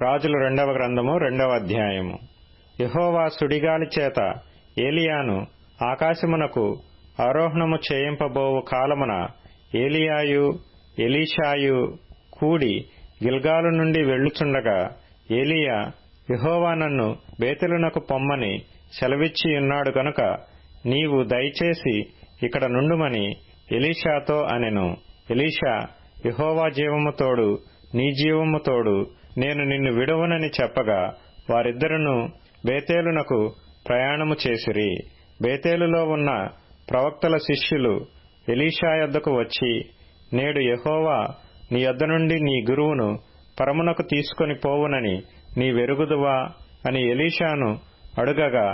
రాజుల 2వ గ్రంథము 2వ అధ్యాయము. యెహోవా సుడిగాలి చేత ఏలియాను ఆకాశమునకు ఆరోహణము చేయింపబోవు కాలమున ఏలియాయు ఎలీషాయు కూడి గిల్గాలు నుండి వెళ్ళుచుండగా ఏలియా, యెహోవా నన్ను బేతేలునకు పొమ్మని సెలవిచ్చియున్నాడు గనుక నీవు దయచేసి ఇక్కడ నుండుమని ఎలీషాతో అనెను. ఎలీషా, యెహోవా జీవము తోడు, నీ జీవము తోడు, నేను నిన్ను విడువనని చెప్పగా వారిద్దరును బేతేలునకు ప్రయాణము చేసిరి. బేతేలులో ఉన్న ప్రవక్తల శిష్యులు ఎలీషా యొద్దకు వచ్చి, నేడు యెహోవా నీ యొద్ద నుండి నీ గురువును పరమునకు తీసుకొని పోవునని నీవెరుగుదువా అని ఎలీషాను అడుగగా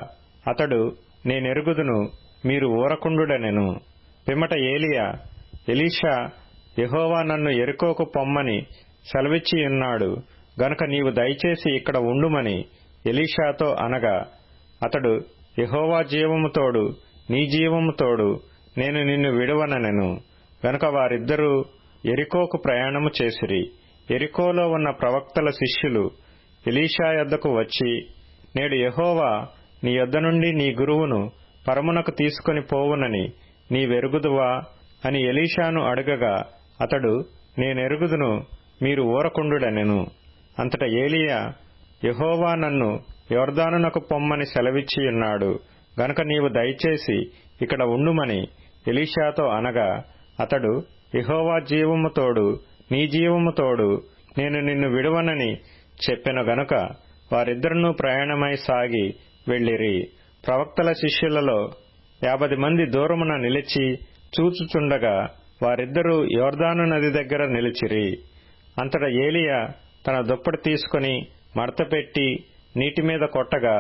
అతడు, నేనెరుగుదును, మీరు ఊరకుండుడనెను. పిమ్మట ఏలియా, ఎలీషా, యెహోవా నన్ను యెరికోకు పొమ్మని సెలవిచ్చియున్నాడు గనుక నీవు దయచేసి ఇక్కడ ఉండుమని ఎలీషాతో అనగా అతడు, యెహోవా జీవము తోడు, నీ జీవము తోడు, నేను నిన్ను విడువననెను. గనుక వారిద్దరూ యెరికోకు ప్రయాణము చేసిరి. యెరికోలో ఉన్న ప్రవక్తల శిష్యులు ఎలీషా యొద్దకు వచ్చి, నేడు యెహోవా నీ యొద్ద నుండి నీ గురువును పరమునకు తీసుకొని పోవునని నీవెరుగుదువా అని ఎలీషాను అడగగా అతడు, నేనెరుగుదును, మీరు ఊరకుండుడనెను. అంతట ఏలియా, యెహోవా నన్ను యొర్దానునకు పొమ్మని సెలవిచ్చియున్నాడు గనుక నీవు దయచేసి ఇక్కడ ఉండుమని ఎలీషాతో అనగా అతడు, యెహోవా జీవము తోడు, నీ జీవము తోడు, నేను నిన్ను విడువనని చెప్పెను గనుక వారిద్దరునూ ప్రయాణమై సాగి వెళ్ళిరి. ప్రవక్తల శిష్యులలో 50 మంది దూరమున నిలిచి చూచుచుండగా వారిద్దరూ యోర్దాను నది దగ్గర నిలిచిరి. అంతటా ఏలియా తన దుప్పటి తీసుకుని మడతపెట్టి నీటి మీద కొట్టగా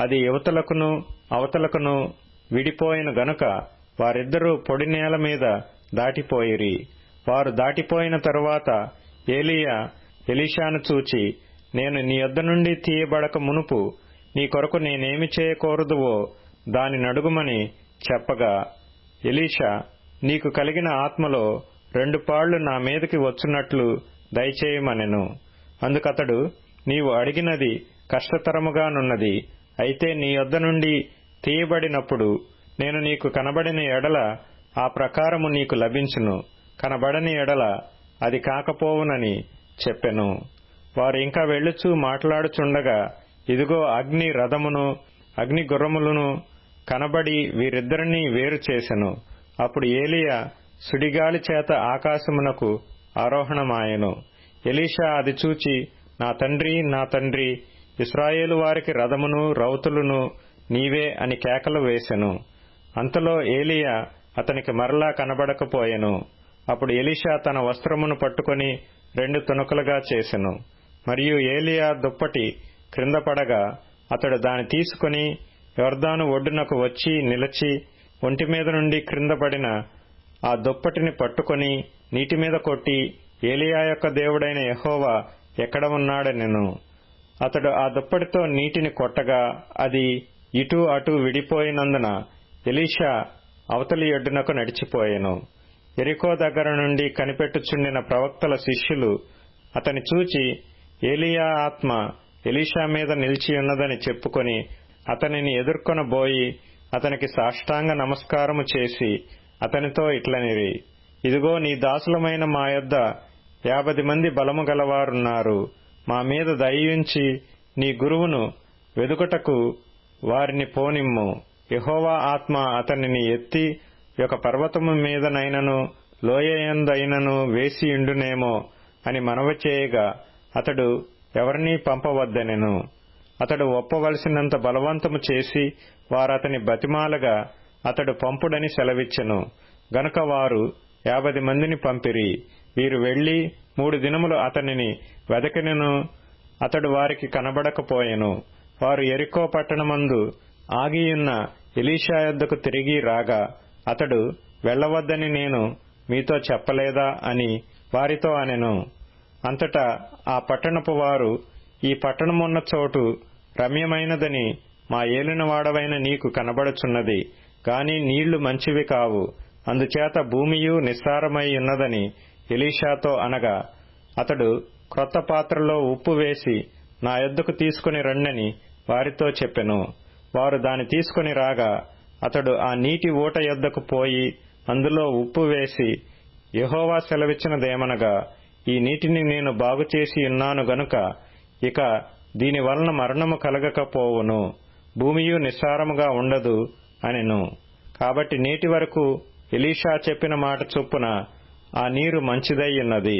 అది యువతలకును అవతలకును విడిపోయిన గనుక వారిద్దరూ పొడి నేల మీద దాటిపోయిరి. వారు దాటిపోయిన తరువాత ఏలియా ఎలీషాను చూచి, నేను నీ యొద్ద నుండి తీయబడక మునుపు నీ కొరకు నేనేమి చేయకూరదువో దాని నడుగుమని చెప్పగా ఎలీషా, నీకు కలిగిన ఆత్మలో 2 పాళ్లు నా మీదకి వచ్చున్నట్లు దయచేయమనెను. అందుకతడు, నీవు అడిగినది కష్టతరముగానున్నది. అయితే నీ యొద్ద నుండి తీయబడినప్పుడు నేను నీకు కనబడిన ఎడల ఆ ప్రకారము నీకు లభించును, కనబడని ఎడల అది కాకపోవునని చెప్పెను. వారు ఇంకా వెళ్ళుచూ మాట్లాడుచుండగా ఇదిగో అగ్ని రథమును అగ్ని గుర్రములను కనబడి వీరిద్దరినీ వేరు చేసెను. అప్పుడు ఏలియా సుడిగాలి చేత ఆకాశమునకు ఆరోహణమాయెను. ఎలీషా అది చూచి, నా తండ్రి, నా తండ్రి, ఇశ్రాయేలు వారికి రథమును రౌతులను నీవే అని కేకలు వేసెను. అంతలో ఏలియా అతనికి మరలా కనబడకపోయెను. అప్పుడు ఎలీషా తన వస్త్రమును పట్టుకొని 2 తునకలుగా చేసెను. మరియు ఏలియా దుప్పటి క్రింద పడగా అతడు దాని తీసుకుని యొర్దాను ఒడ్డునకు వచ్చి నిలిచి ఒంటిమీద నుండి క్రింద పడిన ఆ దుప్పటిని పట్టుకొని నీటి మీద కొట్టి, ఏలియా యొక్క దేవుడైన యెహోవా ఎక్కడ ఉన్నాడనెను. అతడు ఆ దుప్పటితో నీటిని కొట్టగా అది ఇటూ అటూ విడిపోయినందున ఎలీషా అవతలి ఒడ్డునకు నడిచిపోయెను. యెరికో దగ్గర నుండి కనిపెట్టుచుండిన ప్రవక్తల శిష్యులు అతని చూచి, ఏలియా ఆత్మ ఎలీషా మీద నిలిచియున్నదని చెప్పుకొని అతనిని ఎదుర్కొనబోయి అతనికి సాష్టాంగ నమస్కారము చేసి అతనితో ఇట్లనిరి, ఇదిగో నీ దాసులమైన మా యొద్ద 50 మంది బలము గలవారున్నారు. మా మీద దయయుంచి నీ గురువును వెదుకుటకు వారిని పోనిమ్ము. యెహోవా ఆత్మ అతనిని ఎత్తి ఒక పర్వతము మీదనైనను లోయయందైనను వేసియుండునేమో అని మనవి చేయగా అతడు ఎవరినీ పంపవద్దనెను. అతడు ఒప్పవలసినంత బలవంతము చేసి వారతని బతిమాలగా అతడు పంపుడని సెలవిచ్చెను. గనుక వారు 50 మందిని పంపిరి. వీరు వెళ్లి 3 దినములు అతనిని వెదకినను అతడు వారికి కనబడకపోయెను. వారు యెరికో పట్టణమందు ఆగియున్న ఎలీషా యొద్దకు తిరిగి రాగా అతడు, వెళ్లవద్దని నేను మీతో చెప్పలేదా అని వారితో అనెను. అంతటా ఆ పట్టణపు వారు, ఈ పట్టణమున్న చోటు రమ్యమైనదని మా ఏలినవాడవైన నీకు కనబడుచున్నది, గాని నీళ్లు మంచివి కావు, అందుచేత భూమియు నిస్సారమై ఉన్నదని ఎలీషాతో అనగా అతడు క్రొత్త పాత్రలో ఉప్పు వేసి నా యొద్దకు తీసుకుని రండని వారితో చెప్పెను. వారు దాని తీసుకుని రాగా అతడు ఆ నీటి ఊట యొద్దకు పోయి అందులో ఉప్పు వేసి, యెహోవా సెలవిచ్చినదేమనగా, ఈ నీటిని నేను బాగుచేసి ఉన్నాను గనుక ఇక దీని వలన మరణము కలగకపోవును, భూమియు నిస్సారముగా ఉండదు అనెను. కాబట్టి నేటి వరకు ఎలీషా చెప్పిన మాట చొప్పున ఆ నీరు మంచిదై ఉన్నది.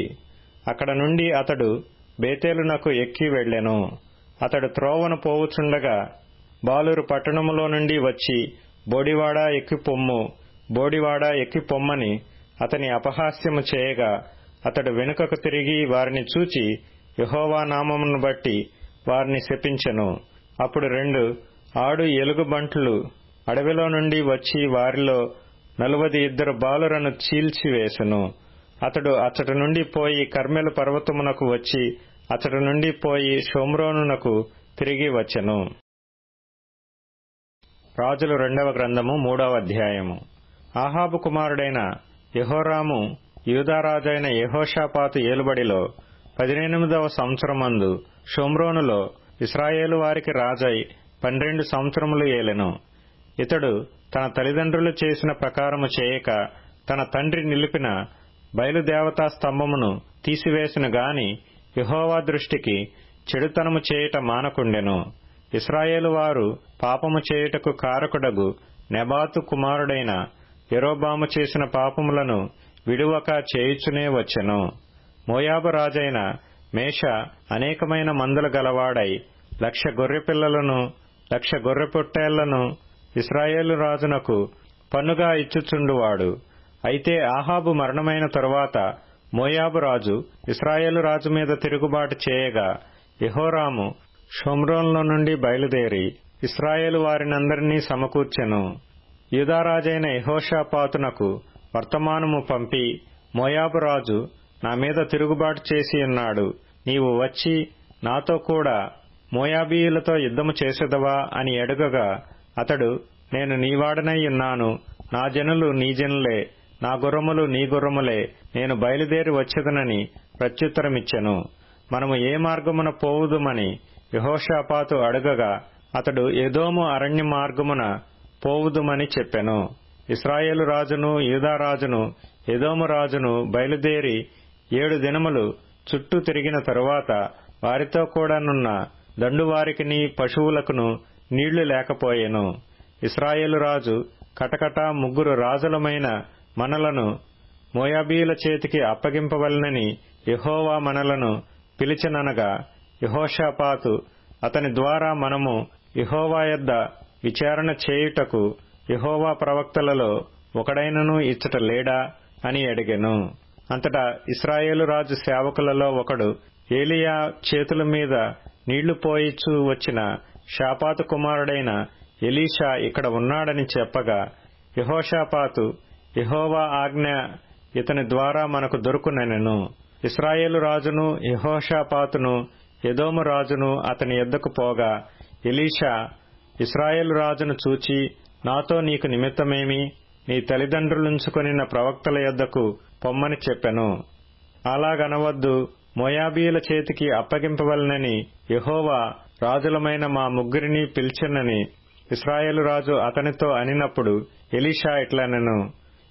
అక్కడ నుండి అతడు బేతేలునకు ఎక్కి వెళ్ళెను. అతడు త్రోవను పోవుచుండగా బాలురు పట్టణములో నుండి వచ్చి, బోడివాడా ఎక్కిపొమ్ము, బోడివాడా ఎక్కిపొమ్మని అతని అపహాస్యము చేయగా అతడు వెనుకకు తిరిగి వారిని చూచి యెహోవా నామమును బట్టి వారిని శపించెను. అప్పుడు 2 ఆడు ఎలుగుబంట్లు అడవిలో నుండి వచ్చి వారిలో 42 బాలురను చీల్చివేసెను. అతడు అచ్చటి నుండి పోయి కర్మెలు పర్వతమునకు వచ్చి అచ్చటి నుండి పోయి షోమ్రోనునకు తిరిగి వచ్చెను. రాజులు 2వ గ్రంథము 3వ అధ్యాయము. ఆహాబు కుమారుడైన యెహోరాము యూదారాజైన యెహోషాపాతు ఏలుబడిలో 18వ సంవత్సరమందు షోమ్రోనులో ఇశ్రాయేలు వారికి రాజై 12 సంవత్సరములు ఏలెను. ఇతడు తన తల్లిదండ్రులు చేసిన ప్రకారము చేయక తన తండ్రి నిలిపిన బయలుదేవతా స్తంభమును తీసివేసిన గాని యెహోవా దృష్టికి చెడుతనము చేయుట మానకుండెను. ఇశ్రాయేలు వారు పాపము చేయుటకు కారకుడగు నెబాతు కుమారుడైన యెరోబాము చేసిన పాపములను విడువక చేయుచునే వచ్చెను. మోయాబు రాజైన మేష అనేకమైన మందలు గలవాడై 1,00,000 గొర్రెపిల్లలను 1,00,000 గొర్రెపొట్టేళ్లను ఇశ్రాయేలు రాజునకు పన్నుగా ఇచ్చుచుండువాడు. అయితే ఆహాబు మరణమైన తరువాత మోయాబు రాజు ఇశ్రాయేలు రాజు మీద తిరుగుబాటు చేయగా యెహోరాము షోమ్రోన్లో నుండి బయలుదేరి ఇశ్రాయేలు వారినందరినీ సమకూర్చెను. యూదారాజైన యెహోషాపాతునకు వర్తమానము పంపి, మోయాబు రాజు నా మీద తిరుగుబాటు చేసి ఉన్నాడు, నీవు వచ్చి నాతో కూడా మోయాబీయులతో యుద్ధము చేసెదవా అని అడుగగా అతడు, నేను నీవాడనై ఉన్నాను, నా జనులు నీ జనులే, నా గుర్రములు నీ గుర్రములే, నేను బయలుదేరి వచ్చెదనని ప్రత్యుత్తరమిచ్చెను. మనము ఏ మార్గమున పోవుదుమని యెహోషాపాతు అడుగగా అతడు ఎదోము అరణ్య మార్గమున పోవుదుమని చెప్పెను. ఇశ్రాయేలు రాజును యూదారాజును ఎదోము రాజును బయలుదేరి 7 దినములు చుట్టూ తిరిగిన తరువాత వారితో కూడానున్న దండువారికిని పశువులకును నీళ్లు లేకపోయెను. ఇశ్రాయేలు రాజు కటకట 3 రాజులమైన మనలను మోయాబీయుల చేతికి అప్పగింపవలెనని యెహోవా మనలను పిలిచెననగా యెహోషాపాతు అతని ద్వారా మనము యెహోవా యొద్ద విచారణ చేయుటకు యెహోవా ప్రవక్తలలో ఒకడైనను ఇచ్చట లేడా అని అడిగెను. అంతటా ఇశ్రాయేలు రాజు సేవకులలో ఒకడు, ఏలీయా చేతుల మీద నీళ్లు పోయిచూ వచ్చిన షాపాతు కుమారుడైన ఎలీషా ఇక్కడ ఉన్నాడని చెప్పగా యెహోషాపాతు, యెహోవా ఆజ్ఞ ఇతని ద్వారా మనకు దొరుకునెను. ఇశ్రాయేలు రాజును యెహోషాపాతును ఎదోము రాజును అతని యొద్దకు పోగా ఎలీషా ఇశ్రాయేలు రాజును చూచి, నాతో నీకు నిమిత్తమేమి, నీ తల్లిదండ్రులుంచుకొనిన ప్రవక్తల యొద్దకు పొమ్మని చెప్పెను. అలాగనవద్దు, మోయాబీయుల చేతికి అప్పగింపవలనని యెహోవా రాజులమైన మా 3 పిలిచెనని ఇశ్రాయేలు రాజు అతనితో అనినప్పుడు ఎలీషా ఇట్లనెను,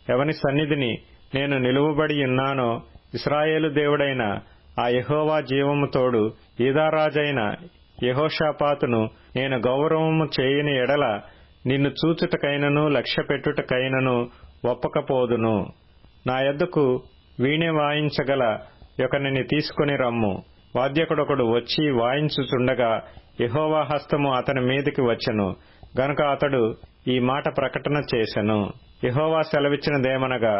ఎవని సన్నిధిని నేను నిలువబడి ఉన్నానో ఇశ్రాయేలు దేవుడైన ఆ యెహోవా జీవము తోడు యూదారాజైన యెహోషాపాతును నేను గౌరవము చేయని ఎడల నిన్ను చూచుటకైనను లక్ష్యపెట్టుటకైనను ఒప్పకపోదును. నా యొద్దకు వీణె వాయించగల ఒకనిని తీసుకుని రమ్ము. వాద్యకుడొకడు వచ్చి వాయించుచుండగా యెహోవా హస్తము అతని మీదికి వచ్చెను గనుక అతడు ఈ మాట ప్రకటన చేసెను. యెహోవా సెలవిచ్చినదేమనగా,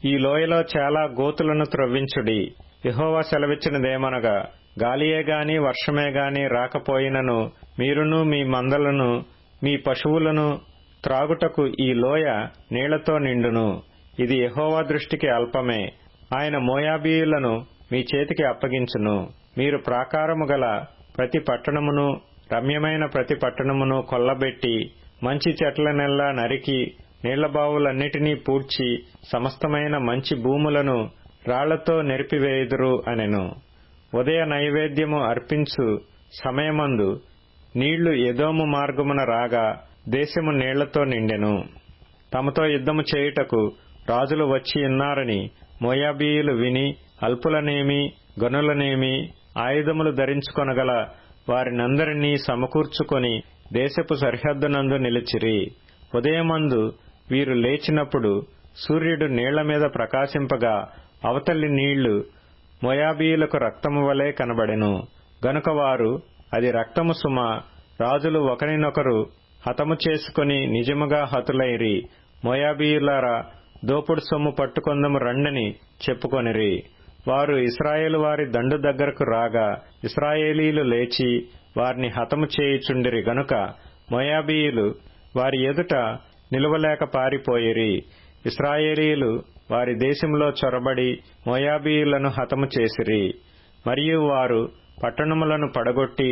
ఈ లోయలో చాలా గోతులను త్రవ్వించుడి. యెహోవా సెలవిచ్చినదేమనగా, గాలియే గాని వర్షమే గాని రాకపోయినను మీరును మీ మందలను మీ పశువులను త్రాగుటకు ఈ లోయ నీళ్లతో నిండును. ఇది యెహోవా దృష్టికి అల్పమే. ఆయన మోయాబీయులను మీ చేతికి అప్పగించును. మీరు ప్రాకారము గల ప్రతి పట్టణమును రమ్యమైన ప్రతి పట్టణమును కొల్లబెట్టి మంచి చెట్లనెల్లా నరికి నీళ్లబావులన్నిటినీ పూడ్చి సమస్తమైన మంచి భూములను రాళ్లతో నెరిపివేయుదురు అనెను. ఉదయ నైవేద్యము అర్పించు సమయమందు నీళ్లు ఎదోము మార్గమున రాగా దేశము నీళ్లతో నిండెను. తమతో యుద్ధము చేయుటకు రాజులు వచ్చి ఉన్నారని మోయాబీయులు విని అల్పులనేమి గనులనేమి ఆయుధములు ధరించుకొనగల వారినందరినీ సమకూర్చుకొని దేశపు సరిహద్దునందు నిలిచిరి. ఉదయమందు వీరు లేచినప్పుడు సూర్యుడు నీళ్ల మీద ప్రకాశింపగా అవతలి నీళ్లు మోయాబీయులకు రక్తము వలె కనబడెను. గనుక వారు, అది రక్తము సుమ, రాజులు ఒకరినొకరు హతము చేసుకుని నిజముగా హతులైరి. మోయాబీయులారా, దోపుడు సొమ్ము పట్టుకొందము రండని చెప్పుకొనిరి. వారు ఇశ్రాయేలు వారి దండు దగ్గరకు రాగా ఇశ్రాయేలీలు లేచి వారిని హతము చేయుచుండిరి గనుక మోయాబీయులు వారి ఎదుట నిలువలేక పారిపోయిరి. ఇశ్రాయేలీయులు వారి దేశంలో చొరబడి మోయాబీయులను హతము చేసిరి. మరియు వారు పట్టణములను పడగొట్టి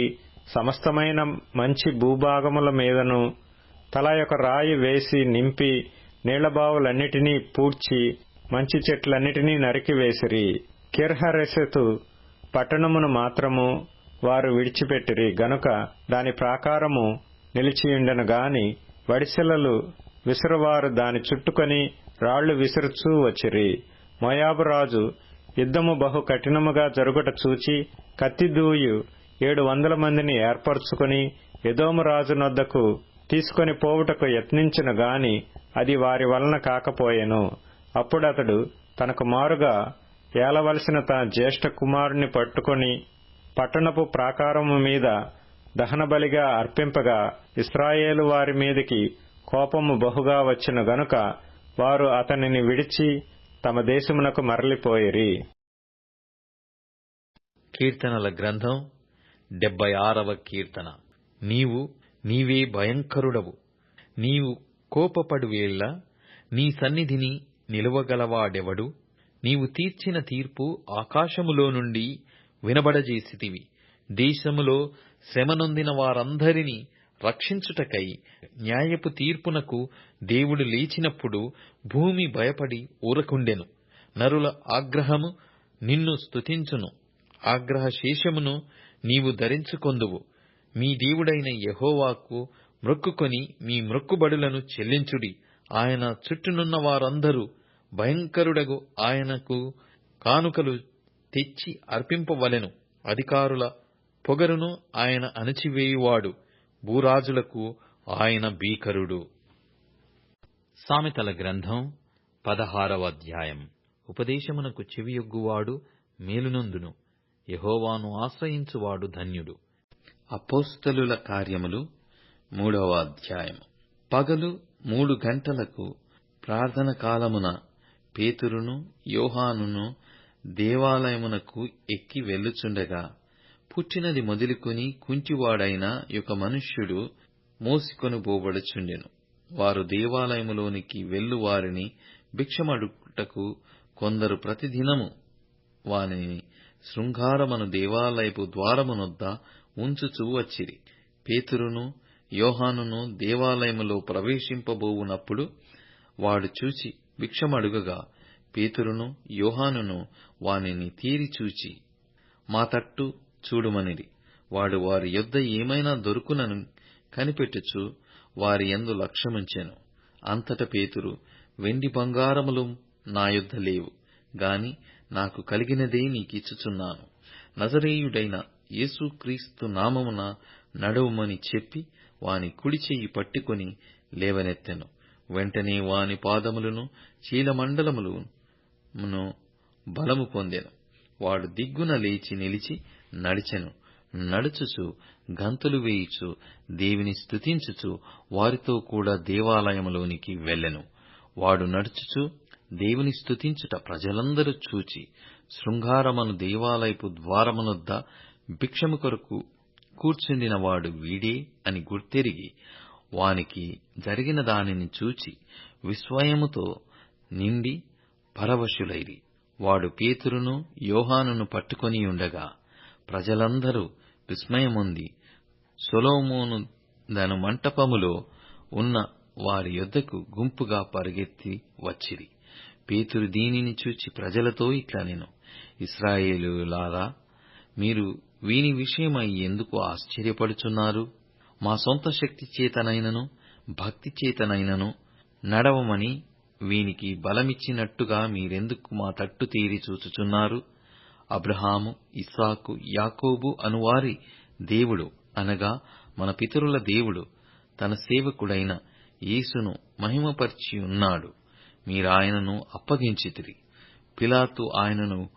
సమస్తమైన మంచి భూభాగముల మీదను తలా ఒక రాయి వేసి నింపి నీళ్లబావులన్నిటినీ పూడ్చి మంచి చెట్లన్నిటినీ నరికివేసిరి. కిర్హరెశెతు పట్టణమును మాత్రము వారు విడిచిపెట్టిరి గనుక దాని ప్రాకారము నిలిచియుండెను గాని వడిసెలలు విసురువారు దాని చుట్టుకొని రాళ్లు విసురుచూ వచ్చిరి. మోయాబు రాజు యుద్ధము బహు కఠినముగా జరుగుట చూచి కత్తిదూయు 700 మందిని ఏర్పరచుకుని ఎదోము రాజు నొద్దకు తీసుకొని పోవుటకు యత్నించెను గాని అది వారి వలన కాకపోయెను. అప్పుడతడు తనకు మారుగా ఏలవలసిన తన జ్యేష్ఠ కుమారుని పట్టుకొని పట్టణపు ప్రాకారము మీద దహనబలిగా అర్పింపగా ఇశ్రాయేలు వారి మీదికి కోపము బహుగా వచ్చెను గనుక వారు అతనిని విడిచి తమ దేశమునకు మరలిపోయిరి. కీర్తనల గ్రంథం 76వ కీర్తన. నీవే భయంకరుడవు. నీవు కోపపడువేళ నీ సన్నిధిని నిలువగలవాడెవడు? నీవు తీర్చిన తీర్పు ఆకాశములో నుండి వినబడజేసితివి. దేశములో శ్రమనొందిన వారందరినీ రక్షించుటకై న్యాయపు తీర్పునకు దేవుడు లేచినప్పుడు భూమి భయపడి ఊరకుండెను. నరుల ఆగ్రహము నిన్ను స్తుతించును. ఆగ్రహ శేషమును నీవు ధరించుకొందువు. మీ దేవుడైన యెహోవాకు మ్రొక్కుకొని మీ మ్రొక్కుబడులను చెల్లించుడి. ఆయన చుట్టూనున్న వారందరూ భయంకరుడగు ఆయనకు కానుకలు తెచ్చి అర్పింపవలెను. అధికారుల పొగరును ఆయన అణచివేయువాడు. భూరాజులకు ఆయన భీకరుడు. సామెతల గ్రంథం 16వ అధ్యాయం. ఉపదేశమునకు చెవియొగ్గువాడు మేలునొందును. యెహోవాను ఆశ్రయించువాడు ధన్యుడు. అపోస్తలుల కార్యములు 3వ అధ్యాయం. పగలు 3 గంటలకు ప్రార్థన కాలమున పేతురును యోహానును దేవాలయమునకు ఎక్కి వెళ్ళుచుండగా పుట్టినది మొదలుకొని కుంటివాడైన ఒక మనుష్యుడు మోసికొనుబోబడుచుండెను. వారు దేవాలయములోనికి వెళ్ళు వారిని భిక్షమడుటకు కొందరు ప్రతిదినము వానిని శృంగారమను దేవాలయపు ద్వారమునొద్ద ఉంచుచూ వచ్చిరి. పేతురును యోహానును దేవాలయములో ప్రవేశింపబోవునప్పుడు వాడు చూచి భిక్షమడుగగా పేతురును యోహానును వానిని తేరిచూచి మా తట్టు చూడుమనిరి. వాడు వారి యొద్ద ఏమైనా దొరుకునని కనిపెట్టుచు వారి యందు లక్ష్యముంచెను. అంతట పేతురు, వెండి బంగారములు నా యొద్ద లేవు గాని నాకు కలిగినదే నీకిచ్చుచున్నాను. నజరేయుడైన యేసుక్రీస్తు నామమున నడువుమని చెప్పి వాని కుడి చెయ్యి పట్టుకొని లేవనెత్తెను. వెంటనే వాని పాదములను చీలమండలములను బలము పొందెను. వాడు దిగ్గున లేచి నిలిచి నడిచెను. నడుచుచు గంతులు వేయుచు దేవుని స్తుతించుచు వారితో కూడా దేవాలయములోనికి వెళ్ళెను. వాడు నడుచుచు దేవుని స్తుతించుట ప్రజలందరూ చూచి శృంగారమను దేవాలయపు ద్వారమునొద్ద భిక్షము కొరకు కూర్చుండిన వాడు వీడే అని గుర్తెరిగి వానికి జరిగిన దానిని చూచి విస్మయముతో నిండి పరవశులైరి. వాడు పేతురును యోహానును పట్టుకొనియుండగా ప్రజలందరూ విస్మయమొంది సొలొమోను దను మంటపములో ఉన్న వారి యొద్దకు గుంపుగా పరుగెత్తి వచ్చిరి. పేతురు దీనిని చూచి ప్రజలతో ఇట్లనెను, ఇశ్రాయేలీయులారా, మీరు వీని విషయమై ఎందుకు ఆశ్చర్యపడుచున్నారు? మా సొంత శక్తి చేతనైనను భక్తి చేతనైనను నడవమని వీనికి బలమిచ్చినట్టుగా మీరెందుకు మా తట్టు తేరి చూచుచున్నారు? అబ్రహాము, ఇస్సాకు, యాకోబు అనువారి దేవుడు అనగా మన పితరుల దేవుడు తన సేవకుడైన యేసును మహిమపరిచి ఉన్నాడు. మీరాయనను అప్పగించితిరి. పిలాతు ఆయనను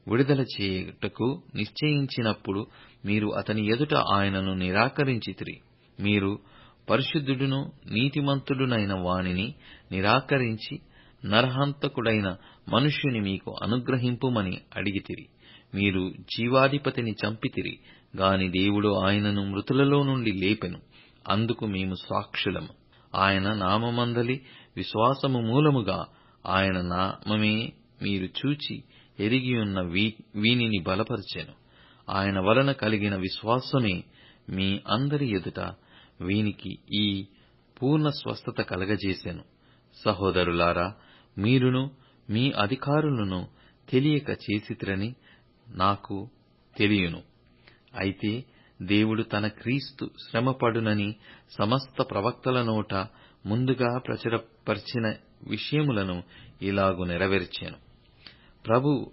విడుదల చేయుటకు నిశ్చయించినప్పుడు మీరు అతని ఎదుట ఆయనను నిరాకరించితిరి. మీరు పరిశుద్ధుడును నీతిమంతుడునైన వానిని నిరాకరించి నరహంతకుడైన మనుష్యుని మీకు అనుగ్రహింపుమని అడిగితిరి. మీరు జీవాధిపతిని చంపితిరి గాని దేవుడు ఆయనను మృతులలో నుండి లేపెను. అందుకు మేము సాక్షులము. ఆయన నామమందలి విశ్వాసము మూలముగా ఆయన నామమే మీరు చూచి ఎరిగియున్న వీనిని బలపరచెను. ఆయన వలన కలిగిన విశ్వాసమే మీ అందరి ఎదుట వీనికి ఈ పూర్ణ స్వస్థత కలగజేసెను. సహోదరులారా, మీరును మీ అధికారులను తెలియక చేసితిరని నాకు తెలియను. అయితే దేవుడు తన క్రీస్తు శ్రమపడునని సమస్త ప్రవక్తల నోట ముందుగా ప్రచురపరిచిన విషయములను ఇలాగు నెరవేర్చెను. ప్రభు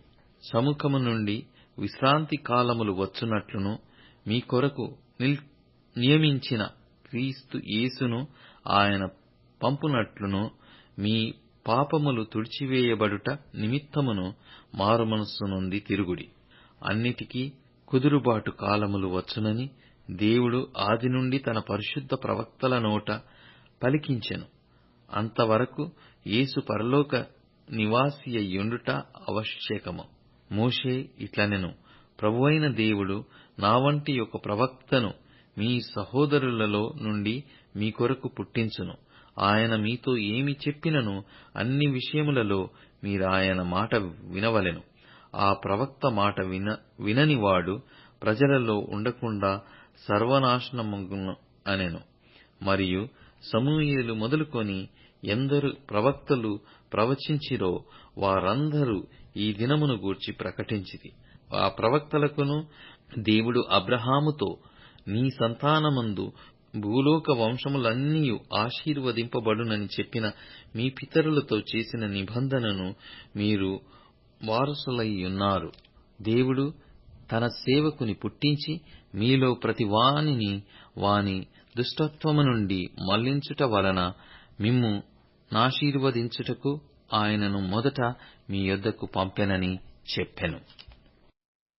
సముఖము నుండి విశ్రాంతి కాలములు వచ్చునట్లును మీ కొరకు నియమించిన క్రీస్తు యేసును ఆయన పంపునట్లును మీ పాపములు తుడిచివేయబడుట నిమిత్తమును మారుమనస్సు నొంది తిరుగుడి. అన్నిటికీ కుదురుబాటు కాలములు వచ్చునని దేవుడు ఆది నుండి తన పరిశుద్ధ ప్రవక్తల నోట పలికించెను. అంతవరకు యేసు పరలోక నివాసియయుండుట ఆవశ్యకము. మోషే ఇట్లనెను, ప్రభువైన దేవుడు నా వంటి ఒక ప్రవక్తను మీ సహోదరులలో నుండి మీ కొరకు పుట్టించును. ఆయన మీతో ఏమి చెప్పినను అన్ని విషయములలో మీరాయన మాట వినవలెను. ఆ ప్రవక్త మాట విననివాడు ప్రజలలో ఉండకుండా సర్వనాశనమగును అనెను. మరియు సమూయేలు మొదలుకొని ఎందరు ప్రవక్తలు ప్రవచించిరో వారందరూ ఈ దినమును గూర్చి ప్రకటించిరి. ఆ ప్రవక్తలకును దేవుడు అబ్రహాముతో నీ సంతానమందు భూలోక వంశములన్నీయు ఆశీర్వదింపబడునని చెప్పిన మీ పితరులతో చేసిన నిబంధనను మీరు వారసులయ్యున్నారు. దేవుడు తన సేవకుని పుట్టించి మీలో ప్రతి వానిని వాని దుష్టత్వము నుండి మళ్లించుట వలన మిమ్ము నాశీర్వదించుటకు ఆయనను మొదట మీ యొద్దకు పంపెనని చెప్పెను.